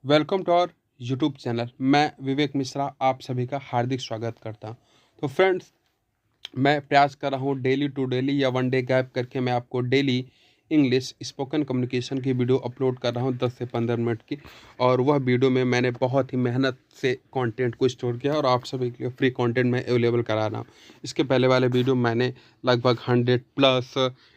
Welcome to our YouTube channel. मैं विवेक मिश्रा आप सभी का हार्दिक स्वागत करता हूं। तो फ्रेंड्स, मैं प्रयास कर रहा हूं डेली टू डेली या वन डे गैप करके मैं आपको डेली इंग्लिश स्पोकन कम्युनिकेशन की वीडियो अपलोड कर रहा हूं 10 से 15 मिनट की। और वह वीडियो में मैंने बहुत ही मेहनत से कंटेंट को स्टोर किया और आप सभी के लिए फ्री कंटेंट मैं अवेलेबल करा रहा हूं। इसके पहले वाले वीडियो मैंने लगभग 100 प्लस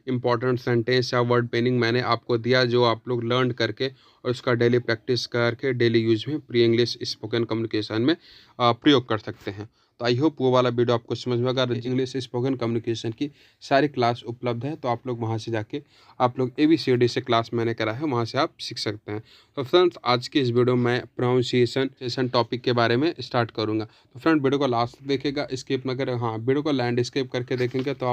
इंपॉर्टेंट सेंटेंस या वर्ड पेनिंग मैंने आपको दिया, जो आप लोग लर्न करके और उसका डेली प्रैक्टिस करके डेली यूज में प्री इंग्लिश स्पोकन कम्युनिकेशन में प्रयोग कर सकते हैं। तो आई होप वो वाला वीडियो आपको समझ में आएगा। इंग्लिश स्पोकन कम्युनिकेशन की सारी क्लास उपलब्ध है, तो आप लोग वहाँ से जाके आप लोग ABCD से क्लास मैंने करा है, वहाँ से आप सीख सकते हैं। तो फ्रेंड्स, आज की इस वीडियो में प्रोनाउंसिएशन टॉपिक के बारे में स्टार्ट करूँगा। तो फ्रेंड, वीडियो को लास्ट तक देखेगा, स्किप ना करें। हाँ, वीडियो को लैंडस्केप करके देखेंगे तो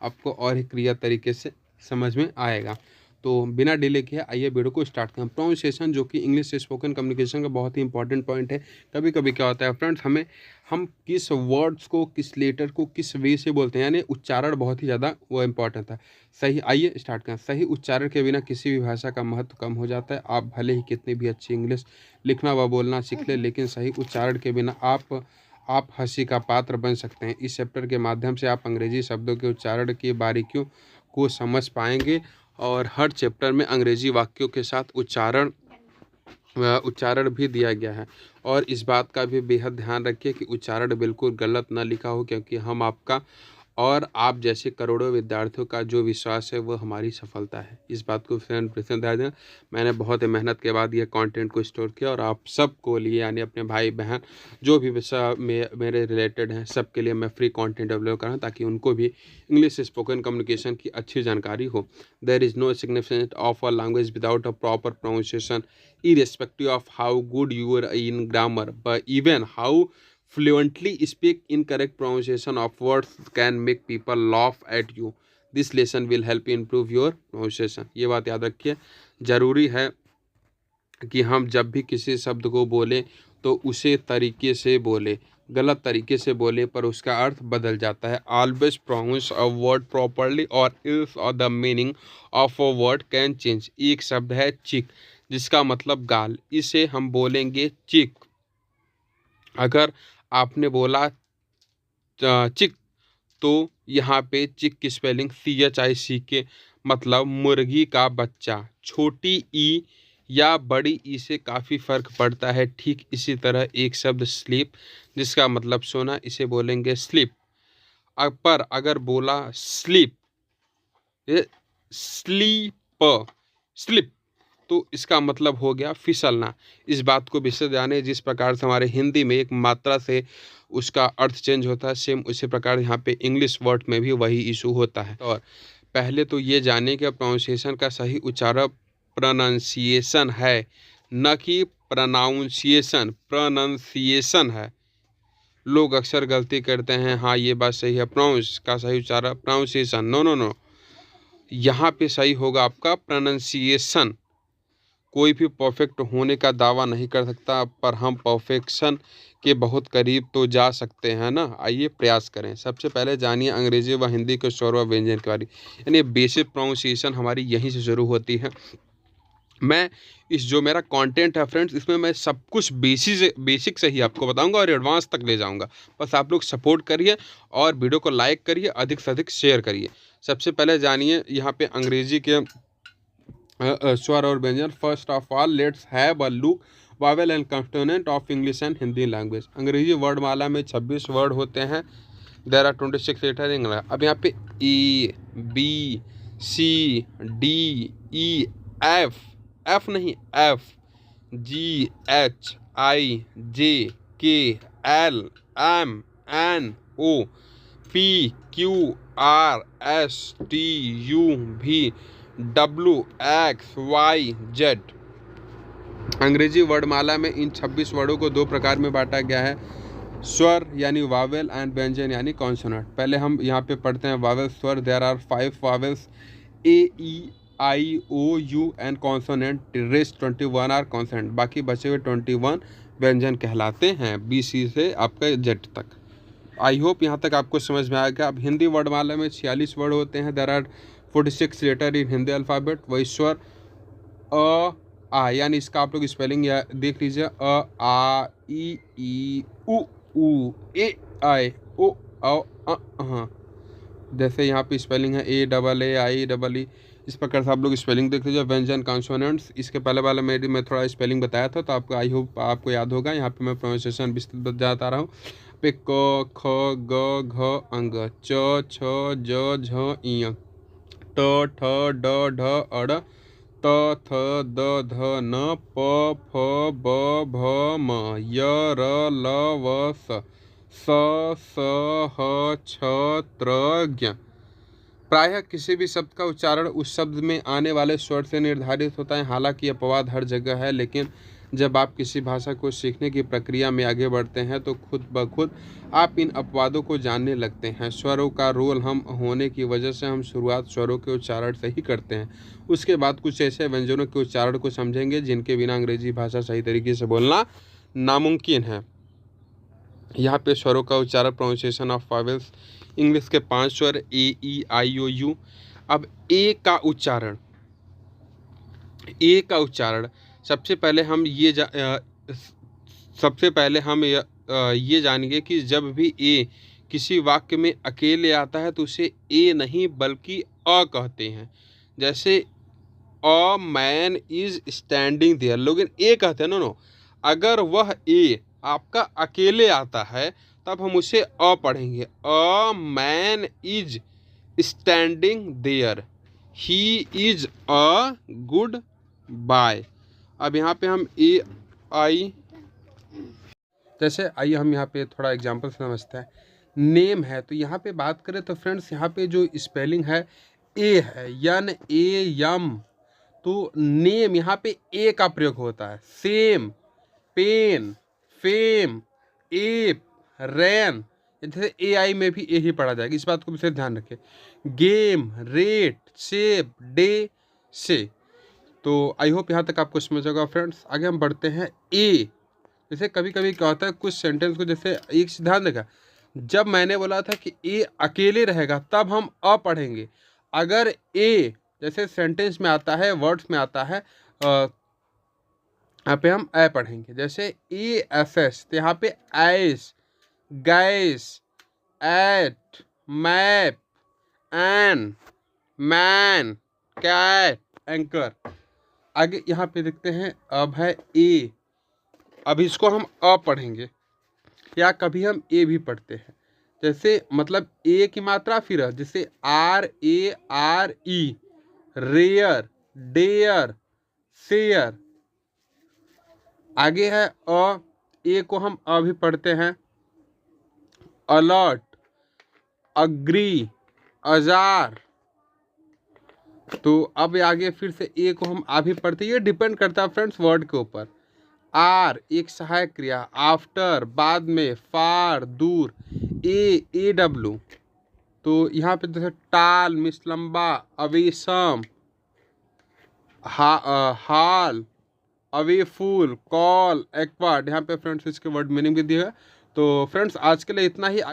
आपको और ही क्लियर तरीके से समझ में आएगा। तो बिना डिले किए आइए वीडियो को स्टार्ट करें। प्रोनाउंसिएशन जो कि इंग्लिश स्पोकन कम्युनिकेशन का बहुत ही इंपॉर्टेंट पॉइंट है। कभी कभी क्या होता है फ्रेंड्स, हम किस वर्ड्स को, किस लेटर को किस वे से बोलते हैं, यानी उच्चारण बहुत ही ज़्यादा वो इम्पॉर्टेंट है। सही, आइए स्टार्ट करें। सही उच्चारण के बिना किसी भी भाषा का महत्व कम हो जाता है। आप भले ही कितनी भी अच्छी इंग्लिश लिखना व बोलना सीख ले, लेकिन सही उच्चारण के बिना आप हंसी का पात्र बन सकते हैं। इस चैप्टर के माध्यम से आप अंग्रेजी शब्दों के उच्चारण की बारीकियों को समझ पाएंगे और हर चैप्टर में अंग्रेजी वाक्यों के साथ उच्चारण भी दिया गया है। और इस बात का भी बेहद ध्यान रखिए कि उच्चारण बिल्कुल गलत ना लिखा हो, क्योंकि हम आपका और आप जैसे करोड़ों विद्यार्थियों का जो विश्वास है वो हमारी सफलता है। इस बात को फ्रेंड ध्यान दें। मैंने बहुत ही मेहनत के बाद ये कंटेंट को स्टोर किया और आप सबको लिए, यानी अपने भाई बहन जो भी विषय मेरे रिलेटेड हैं, सबके लिए मैं फ्री कंटेंट अवेलेबल कर रहा हूँ, ताकि उनको भी इंग्लिश स्पोकन कम्युनिकेशन की अच्छी जानकारी हो। There is no significance of a language without a proper pronunciation, irrespective of how good you are in grammar, but even how fluently speak incorrect pronunciation of words can make people laugh at you. This lesson will help you improve your pronunciation. ये बात याद रखिए। ज़रूरी है कि हम जब भी किसी शब्द को बोलें तो उसे तरीके से बोलें। गलत तरीके से बोले पर उसका अर्थ बदल जाता है। Always pronounce a word properly or else और the meaning of a word can change. एक शब्द है चिक, जिसका मतलब गाल, इसे हम बोलेंगे चिक। अगर आपने बोला चिक, तो यहाँ पे चिक की स्पेलिंग CHIC के मतलब मुर्गी का बच्चा। छोटी ई या बड़ी ई से काफ़ी फर्क पड़ता है। ठीक इसी तरह एक शब्द स्लीप, जिसका मतलब सोना, इसे बोलेंगे स्लीप। पर अगर बोला स्लीप, स्लीप स्लिप, तो इसका मतलब हो गया फिसलना। इस बात को विशेष जाने, जिस प्रकार से हमारे हिंदी में एक मात्रा से उसका अर्थ चेंज होता है, सेम उसी प्रकार यहाँ पे इंग्लिश वर्ड में भी वही इशू होता है। और पहले तो ये जाने कि प्रोनाउंसिएशन का सही उच्चारण प्रोनाउंसिएशन है, न कि प्रोनाउंसिएशन। प्रोनाउंसिएशन है। लोग अक्सर गलती करते हैं। हाँ, ये बात सही है, प्रोनाउंस का सही उच्चारण प्रोनाउंसिएशन। नो नो नो, यहाँ पे सही होगा आपका प्रोनाउंसिएशन। कोई भी परफेक्ट होने का दावा नहीं कर सकता, पर हम परफेक्शन के बहुत करीब तो जा सकते हैं ना। आइए प्रयास करें। सबसे पहले जानिए अंग्रेजी व हिंदी के स्वर व व्यंजन के बारे में, यानी बेसिक प्रोनाउंसिएशन हमारी यहीं से शुरू होती है। मैं इस जो मेरा कंटेंट है फ्रेंड्स, इसमें मैं सब कुछ बेसिक से ही आपको बताऊंगा और एडवांस तक ले जाऊंगा। बस आप लोग सपोर्ट करिए और वीडियो को लाइक करिए, अधिक से अधिक शेयर करिए। सबसे पहले जानिए यहाँ पे अंग्रेजी के स्वर और व्यंजन। First of all let's have a look vowel and consonant of English and Hindi language. अंग्रेजी वर्डमाला में 26 वर्ड होते हैं। There are 26 letter in English. अब यहाँ पे ABCD, एफ नहीं, FGHIJKLMNOPQRSTUV WXYZ। अंग्रेजी वर्डमाला में इन 26 वर्डों को दो प्रकार में बांटा गया है, स्वर यानी वावेल एंड व्यंजन यानी कॉन्सोनेंट। पहले हम यहाँ पे पढ़ते हैं वावेल स्वर। There are 5 vowels, AEIOU and consonant. Rest 21 are consonant. बाकी बचे हुए 21 व्यंजन कहलाते हैं, BC से आपका Z तक। आई होप यहाँ तक आपको समझ में आएगा। अब हिंदी वर्डमाला में 46 वर्ड होते हैं। There are 46 letter in Hindi alphabet. वही स्वर अ, आ, यानी इसका आप लोग स्पेलिंग या देख लीजिए, आ ई उ ए आई ओ हाँ, जैसे यहाँ पे स्पेलिंग है AAAI इस प्रकार से आप लोग स्पेलिंग देख लीजिए। व्यंजन कॉन्सोनेंट्स, इसके पहले वाले मैं थोड़ा स्पेलिंग बताया था, तो आपको आई होप आपको याद होगा। यहाँ पे मैं प्रोनाउंसिएशन विस्तृत बताता रहा हूँ। पे क ख ग घ अंग, च छ ज झ इय, ट ठ ड ढ अड़, त थ द ध न, प फ ब भ म, य र ल व स, स स ह छ त्र ज्ञ। प्रायः किसी भी शब्द का उच्चारण उस शब्द में आने वाले स्वर से निर्धारित होता है। हालांकि अपवाद हर जगह है, लेकिन जब आप किसी भाषा को सीखने की प्रक्रिया में आगे बढ़ते हैं तो खुद ब खुद आप इन अपवादों को जानने लगते हैं। स्वरों का रोल हम होने की वजह से हम शुरुआत स्वरों के उच्चारण से ही करते हैं। उसके बाद कुछ ऐसे व्यंजनों के उच्चारण को समझेंगे जिनके बिना अंग्रेजी भाषा सही तरीके से बोलना नामुमकिन है। यहाँ पे स्वरों का उच्चारण, प्रोनाउंसिएशन ऑफ वावेल्स। इंग्लिश के 5 स्वर AEIOU। अब ए का उच्चारण सबसे पहले हम ये जानेंगे कि जब भी ए किसी वाक्य में अकेले आता है तो उसे ए नहीं बल्कि अ कहते हैं। जैसे a man is standing there, लेकिन ए कहते हैं। नो, अगर वह ए आपका अकेले आता है तब हम उसे अ पढ़ेंगे। A man is standing there, he is a good boy. अब यहाँ पे हम ए आई, जैसे आइए हम यहाँ पे थोड़ा एग्जांपल समझते हैं। नेम है, तो यहाँ पे बात करें तो फ्रेंड्स यहाँ पे जो स्पेलिंग है ए है, यन ए यम, तो नेम यहाँ पे ए का प्रयोग होता है। सेम, पेन, फेम, एप, रैन, जैसे AI में भी ए ही पढ़ा जाएगा, इस बात को विशेष ध्यान रखें। गेम, रेट, शेप, डे, से। तो आई होप यहाँ तक आपको समझ होगा फ्रेंड्स। आगे हम बढ़ते हैं ए। जैसे कभी कभी क्या होता है, कुछ सेंटेंस को, जैसे एक ध्यान देगा, जब मैंने बोला था कि ए अकेले रहेगा तब हम अ पढ़ेंगे। अगर ए जैसे सेंटेंस में आता है, वर्ड्स में आता है, यहाँ पे हम ए पढ़ेंगे। जैसे ESS, तो यहाँ पे ice, gas, at, map, an, man, cat, anchor. आगे यहाँ पे देखते हैं, अब है ए। अब इसको हम अ पढ़ेंगे, या कभी हम ए भी पढ़ते हैं। जैसे मतलब ए की मात्रा फिर जैसे RARE, रेयर, डेयर, शेयर। आगे है अ, ए को हम अ भी पढ़ते हैं। Alert, agree, ajar. तो अब आगे फिर से ए को हम आ भी पढ़ते हैं। ये डिपेंड करता है फ्रेंड्स वर्ड के ऊपर। आर एक सहायक क्रिया, आफ्टर बाद में, फार दूर, AW। तो यहाँ पे जैसे टाल, मिसलम्बा, अवेशम, हाल, अवे फूल, कॉल, एक्वार्ड। यहाँ पे फ्रेंड्स इसके वर्ड मीनिंग भी दिया है। तो फ्रेंड्स आज के लिए इतना ही।